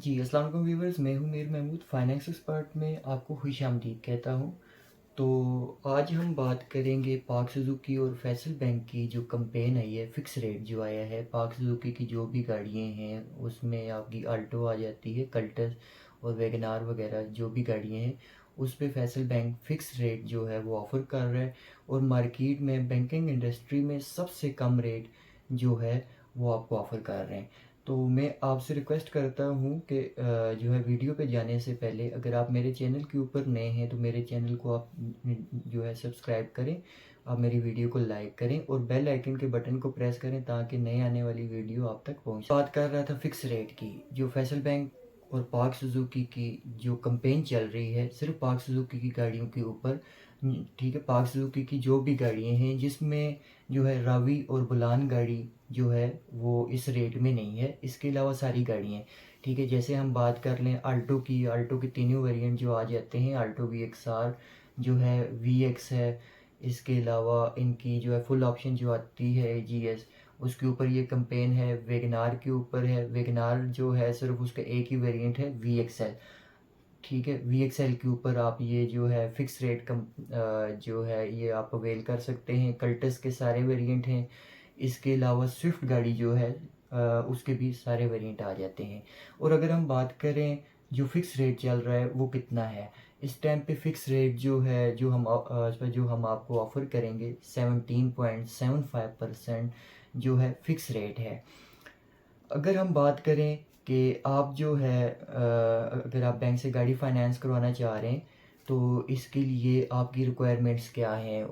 जी, अस्सलाम वालेकुम व्यूअर्स, मैं हूँ मीर महमूद, फाइनेंस एक्सपर्ट में आपको खुशामदीद कहता हूँ। तो आज हम बात करेंगे पाक सुज़ुकी और फैसल बैंक की जो कैंपेन आई है, फ़िक्स रेट जो आया है। पाक सुज़ुकी की जो भी गाड़ियाँ हैं, उसमें आपकी अल्टो आ जाती है, कल्टस और वैगनार वगैरह जो भी गाड़ियाँ हैं, उस पे फैसल बैंक फ़िक्स रेट जो है वो ऑफ़र कर रहा है। और मार्केट में बैंकिंग इंडस्ट्री में सबसे कम रेट जो है वो आपको ऑफ़र कर रहे हैं। तो मैं आपसे रिक्वेस्ट करता हूँ कि जो है वीडियो पे जाने से पहले अगर आप मेरे चैनल के ऊपर नए हैं तो मेरे चैनल को आप जो है सब्सक्राइब करें, आप मेरी वीडियो को लाइक करें और बेल आइकन के बटन को प्रेस करें ताकि नए आने वाली वीडियो आप तक पहुँच। बात कर रहा था फिक्स रेट की, जो फैसल बैंक और पाक सुजुकी की जो कैंपेन चल रही है सिर्फ पाक सुजुकी की गाड़ियों के ऊपर। ठीक है, पाक सुजुकी की जो भी गाड़ियाँ हैं जिसमें जो है रावी और बुलान गाड़ी जो है वो इस रेट में नहीं है, इसके अलावा सारी गाड़ियाँ। ठीक है, जैसे हम बात कर लें अल्टो के तीनों वेरिएंट जो आ जाते हैं, अल्टो वी एक्स आर जो है, वी एक्स है, इसके अलावा इनकी जो है फुल ऑप्शन जो आती है जी एस, उसके ऊपर ये कैंपेन है। वेगनार के ऊपर है, वेगनार जो है सिर्फ उसका एक ही वेरिएंट है वी एक्स एल। ठीक है, वी एक्स एल के ऊपर आप ये जो है फिक्स रेट कम जो है ये आप अवेल कर सकते हैं। कल्टस के सारे वेरिएंट हैं, इसके अलावा स्विफ्ट गाड़ी जो है उसके भी सारे वेरिएंट आ जाते हैं। और अगर हम बात करें जो फिक्स रेट चल रहा है वो कितना है, इस टाइम पे फिक्स रेट जो है जो हम आपको ऑफ़र करेंगे 17.75% जो है फिक्स रेट है। अगर हम बात करें कि आप जो है अगर आप बैंक से गाड़ी फाइनेंस करवाना चाह रहे हैं तो इसके लिए आपकी रिक्वायरमेंट्स क्या हैं,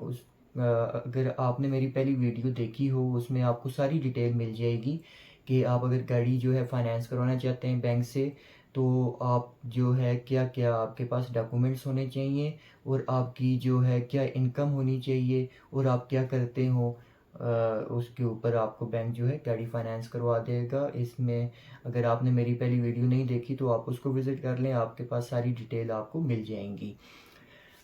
अगर आपने मेरी पहली वीडियो देखी हो उसमें आपको सारी डिटेल मिल जाएगी कि आप अगर गाड़ी जो है फाइनेंस करवाना चाहते हैं बैंक से तो आप जो है क्या क्या आपके पास डॉक्यूमेंट्स होने चाहिए और आपकी जो है क्या इनकम होनी चाहिए और आप क्या करते हो, उसके ऊपर आपको बैंक जो है गाड़ी फाइनेंस करवा देगा। इसमें अगर आपने मेरी पहली वीडियो नहीं देखी तो आप उसको विज़िट कर लें, आपके पास सारी डिटेल आपको मिल जाएंगी।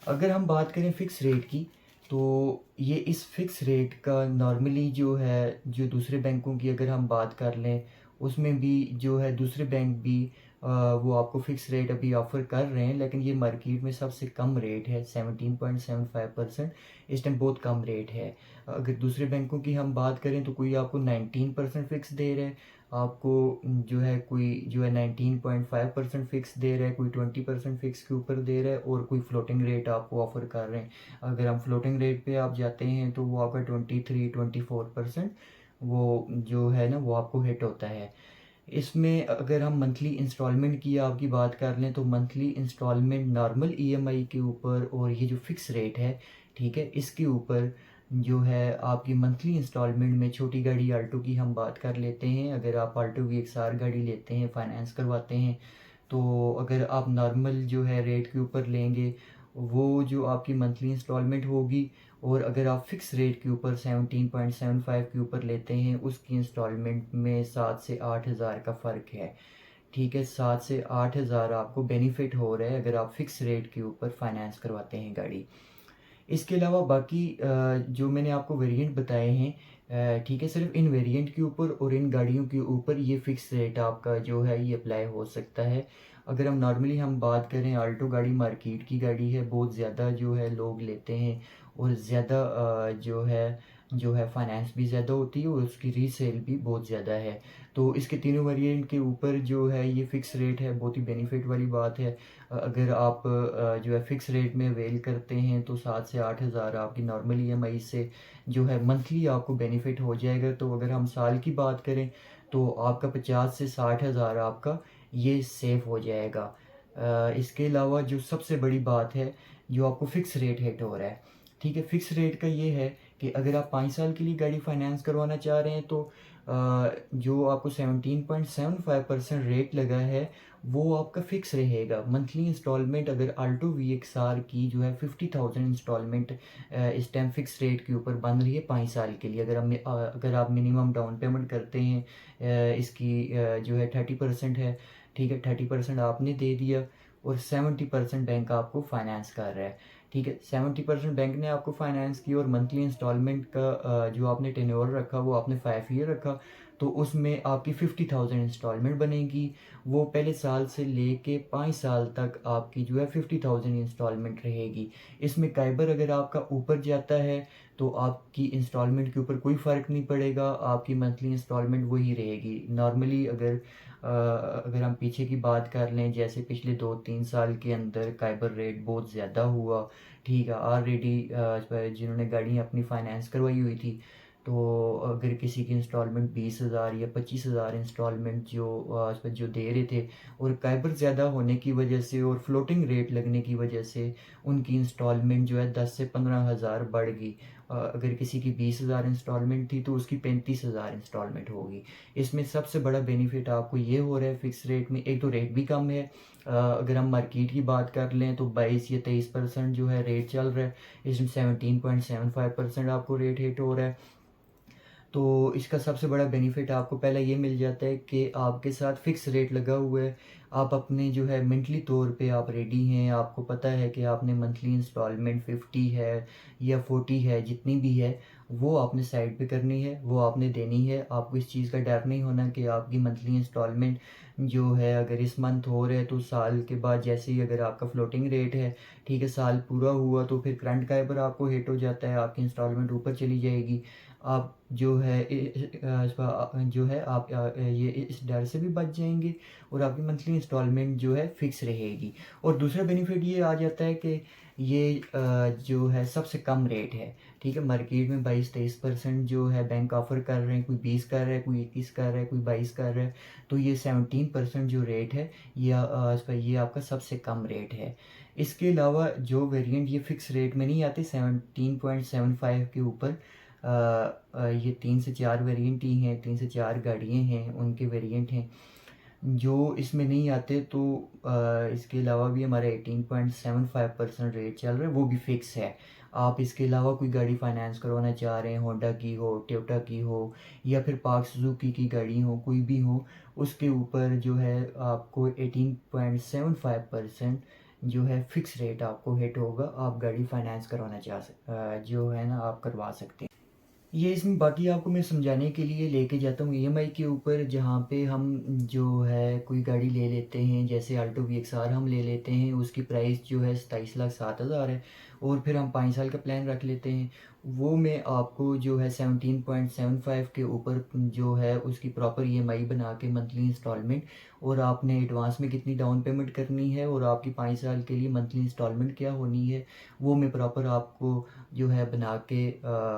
अगर हम बात करें फ़िक्स रेट की, तो ये इस फ़िक्स रेट का नॉर्मली जो है, जो दूसरे बैंकों की अगर हम बात कर लें, उसमें भी जो है दूसरे बैंक भी वो आपको फ़िक्स रेट अभी ऑफ़र कर रहे हैं, लेकिन ये मार्केट में सबसे कम रेट है 17.75%। इस टाइम बहुत कम रेट है। अगर दूसरे बैंकों की हम बात करें तो कोई आपको 19% फ़िक्स दे रहा है, आपको जो है कोई जो है 19.5% फ़िक्स दे रहा है, कोई 20% फ़िक्स के ऊपर दे रहा है और कोई फ्लोटिंग रेट आपको ऑफ़र कर रहे हैं। अगर हम फ्लोटिंग रेट पे आप जाते हैं तो वो आपका 23-24% वो जो है ना वो आपको हिट होता है। इसमें अगर हम मंथली इंस्टॉलमेंट की आपकी बात कर लें तो मंथली इंस्टॉलमेंट नॉर्मल ईएमआई के ऊपर और ये जो फिक्स रेट है, ठीक है, इसके ऊपर जो है आपकी मंथली इंस्टॉलमेंट में छोटी गाड़ी अल्टो की हम बात कर लेते हैं। अगर आप अल्टो वी एक्स आर गाड़ी लेते हैं, फाइनेंस करवाते हैं, तो अगर आप नॉर्मल जो है रेट के ऊपर लेंगे वो जो आपकी मंथली इंस्टॉलमेंट होगी, और अगर आप फिक्स रेट के ऊपर 17.75 के ऊपर लेते हैं उसकी इंस्टॉलमेंट में 7 से 8 हज़ार का फ़र्क है। ठीक है, 7 से 8 हज़ार आपको बेनिफिट हो रहा है अगर आप फिक्स रेट के ऊपर फाइनेंस करवाते हैं गाड़ी। इसके अलावा बाकी जो मैंने आपको वेरिएंट बताए हैं, ठीक है, सिर्फ इन वेरिएंट के ऊपर और इन गाड़ियों के ऊपर ये फ़िक्स रेट आपका जो है ये अप्लाई हो सकता है। अगर हम बात करें, आल्टो गाड़ी मार्केट की गाड़ी है, बहुत ज़्यादा जो है लोग लेते हैं और ज़्यादा जो है फाइनेंस भी ज़्यादा होती है और उसकी रीसेल भी बहुत ज़्यादा है। तो इसके तीनों वेरिएंट के ऊपर जो है ये फ़िक्स रेट है, बहुत ही बेनिफिट वाली बात है। अगर आप जो है फ़िक्स रेट में अवेल करते हैं तो 7 से 8 हज़ार आपकी नॉर्मल ईएमआई से जो है मंथली आपको बेनिफिट हो जाएगा। तो अगर हम साल की बात करें तो आपका 50 से 60 हज़ार आपका ये सेव हो जाएगा। इसके अलावा जो सबसे बड़ी बात है, जो आपको फ़िक्स रेट हिट हो रहा है, ठीक है, फ़िक्स रेट का ये है कि अगर आप 5 साल के लिए गाड़ी फाइनेंस करवाना चाह रहे हैं तो जो आपको 17.75% रेट लगा है वो आपका फ़िक्स रहेगा। मंथली इंस्टॉलमेंट अगर अल्टो वी एक्स आर की जो है 50,000 इंस्टॉलमेंट इस टाइम फ़िक्स रेट के ऊपर बन रही है 5 साल के लिए। अगर आप मिनिमम डाउन पेमेंट करते हैं, इसकी जो है 30% है, ठीक है, 30% आपने दे दिया और 70% बैंक आपको फाइनेंस कर रहा है। ठीक है, 70% बैंक ने आपको फाइनेंस की और मंथली इंस्टॉलमेंट का जो आपने टेन्योर रखा वो आपने 5 ईयर रखा। तो उसमें आपकी 50,000 इंस्टॉलमेंट बनेगी। वो पहले साल से लेके 5 साल तक आपकी जो है 50,000 इंस्टॉलमेंट रहेगी। इसमें काइबर अगर आपका ऊपर जाता है तो आपकी इंस्टॉलमेंट के ऊपर कोई फ़र्क नहीं पड़ेगा, आपकी मंथली इंस्टॉलमेंट वही रहेगी। नॉर्मली अगर हम पीछे की बात कर लें, जैसे पिछले 2-3 साल के अंदर काइबर रेट बहुत ज़्यादा हुआ, ठीक है। ऑलरेडी जिन्होंने गाड़ियाँ अपनी फाइनेंस करवाई हुई थी, तो अगर किसी की इंस्टॉलमेंट 20,000 या 25,000 इंस्टॉलमेंट जो दे रहे थे, और काइबर ज़्यादा होने की वजह से और फ्लोटिंग रेट लगने की वजह से उनकी इंस्टॉलमेंट जो है 10 से 15,000 बढ़ गई। अगर किसी की 20,000 इंस्टॉलमेंट थी तो उसकी 35,000 इंस्टॉलमेंट होगी। इसमें सबसे बड़ा बेनिफिट आपको ये हो रहा है फिक्स रेट में, एक तो रेट भी कम है। अगर हम मार्केट की बात कर लें तो 22 या 23% जो है रेट चल रहा है, इसमें 17.75% आपको रेट हिट हो रहा है। तो इसका सबसे बड़ा बेनिफिट आपको पहला ये मिल जाता है कि आपके साथ फिक्स रेट लगा हुआ है। आप अपने जो है मेंटली तौर पे आप रेडी हैं, आपको पता है कि आपने मंथली इंस्टॉलमेंट 50 है या 40 है, जितनी भी है वो आपने साइड पे करनी है, वो आपने देनी है। आपको इस चीज़ का डर नहीं होना कि आपकी मंथली इंस्टॉलमेंट जो है अगर इस मंथ हो रहा है तो साल के बाद जैसे ही अगर आपका फ्लोटिंग रेट है, ठीक है, साल पूरा हुआ तो फिर करंट काइबर आपको हिट हो जाता है, आपकी इंस्टॉलमेंट ऊपर चली जाएगी। आप जो है जो है आप ये इस डर से भी बच जाएंगे और आपकी मंथली इंस्टॉलमेंट जो है फिक्स रहेगी। और दूसरा बेनिफिट ये आ जाता है कि ये जो है सबसे कम रेट है, ठीक है। मार्केट में 22-23% जो है बैंक ऑफर कर रहे हैं, कोई 20 कर रहा है, कोई 21 कर रहा है, कोई 22 कर रहा है। तो ये 17% जो रेट है ये आपका सबसे कम रेट है। इसके अलावा जो वेरिएंट ये फिक्स रेट में नहीं आते 17.75 के ऊपर, ये 3 से 4 वेरिएंट ही हैं, 3 से 4 गाड़ियाँ हैं, उनके वेरिएंट हैं जो इसमें नहीं आते। तो इसके अलावा भी हमारा 18.75% रेट चल रहा है, वो भी फिक्स है। आप इसके अलावा कोई गाड़ी फाइनेंस करवाना चाह रहे हैं, होंडा की हो, टोयोटा की हो, या फिर पार्क सुजुकी की गाड़ी हो, कोई भी हो, उसके ऊपर जो है आपको 18.75% जो है फिक्स रेट आपको हिट होगा। आप गाड़ी फाइनेंस करवाना जो है ना आप करवा सकते हैं। ये इसमें बाकी आपको मैं समझाने के लिए लेके जाता हूँ ईएमआई के ऊपर, जहाँ पे हम जो है कोई गाड़ी ले लेते हैं, जैसे अल्टो वीएक्सआर हम ले लेते हैं, उसकी प्राइस जो है 27,07,000 है, और फिर हम 5 साल का प्लान रख लेते हैं। वो मैं आपको जो है 17.75 के ऊपर जो है उसकी प्रॉपर ईएमआई बना के मंथली इंस्टॉलमेंट, और आपने एडवांस में कितनी डाउन पेमेंट करनी है और आपकी 5 साल के लिए मंथली इंस्टॉलमेंट क्या होनी है, वो मैं प्रॉपर आपको जो है बना के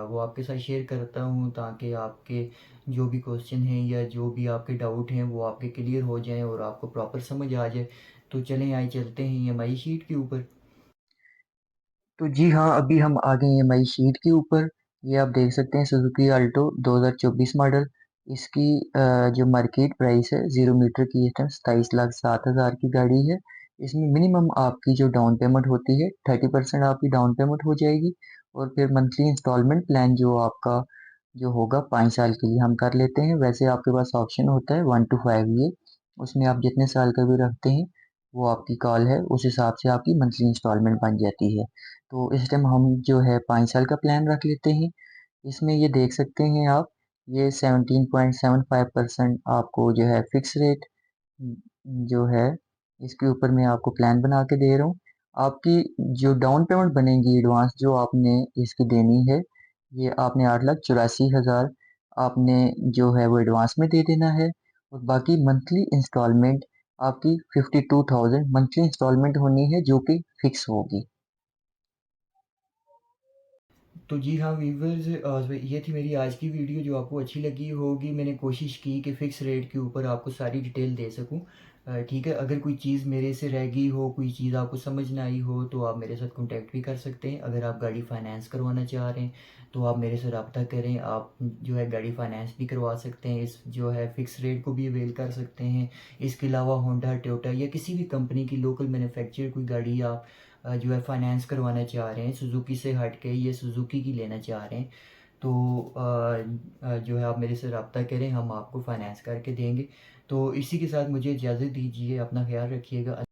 वो आपके साथ शेयर करता हूँ, ताकि आपके जो भी क्वेश्चन हैं या जो भी आपके डाउट हैं वो आपके क्लियर हो जाएं और आपको प्रॉपर समझ आ जाए। तो चलें आइए चलते हैं ईएमआई शीट के ऊपर। तो जी हाँ, अभी हम आ गए ईएमआई शीट के ऊपर। ये आप देख सकते हैं सुजुकी अल्टो 2024 मॉडल। इसकी जो मार्केट प्राइस है 0 मीटर की इस टाइम 27,07,000 की गाड़ी है। इसमें मिनिमम आपकी जो डाउन पेमेंट होती है 30% आपकी डाउन पेमेंट हो जाएगी, और फिर मंथली इंस्टॉलमेंट प्लान जो आपका जो होगा 5 साल के लिए हम कर लेते हैं। वैसे आपके पास ऑप्शन होता है 1 to 5 ईयर, उसमें आप जितने साल का भी रखते हैं वो आपकी कॉल है, उस हिसाब से आपकी मंथली इंस्टॉलमेंट बन जाती है। तो इस टाइम हम जो है 5 साल का प्लान रख लेते हैं। इसमें ये देख सकते हैं आप, ये 17.75% आपको जो है फिक्स रेट जो है इसके ऊपर मैं आपको प्लान बना के दे रहा हूँ। आपकी जो डाउन पेमेंट बनेगी एडवांस जो आपने इसकी देनी है, ये आपने 8,84,000 आपने जो है वो एडवांस में दे देना है, और बाकी मंथली इंस्टॉलमेंट आपकी 52,000 मंथली इंस्टॉलमेंट होनी है जो कि फिक्स होगी। तो जी हाँ वीवर्स, ये थी मेरी आज की वीडियो जो आपको अच्छी लगी होगी। मैंने कोशिश की कि फ़िक्स रेट के ऊपर आपको सारी डिटेल दे सकूं। ठीक है, अगर कोई चीज़ मेरे से रह गई हो, कोई चीज़ आपको समझ ना आई हो, तो आप मेरे साथ कांटेक्ट भी कर सकते हैं। अगर आप गाड़ी फाइनेंस करवाना चाह रहे हैं तो आप मेरे से रब्ता करें। आप जो है गाड़ी फाइनेंस भी करवा सकते हैं, इस जो है फ़िक्स रेट को भी अवेल कर सकते हैं। इसके अलावा होंडा, टोयोटा या किसी भी कंपनी की लोकल मैन्युफैक्चर कोई गाड़ी आप जो है फाइनेंस करवाना चाह रहे हैं, सुजुकी से हट के ये सुजुकी की लेना चाह रहे हैं, तो जो है आप मेरे से रब्ता करें, हम आपको फाइनेंस करके देंगे। तो इसी के साथ मुझे इजाज़त दीजिए, अपना ख्याल रखिएगा।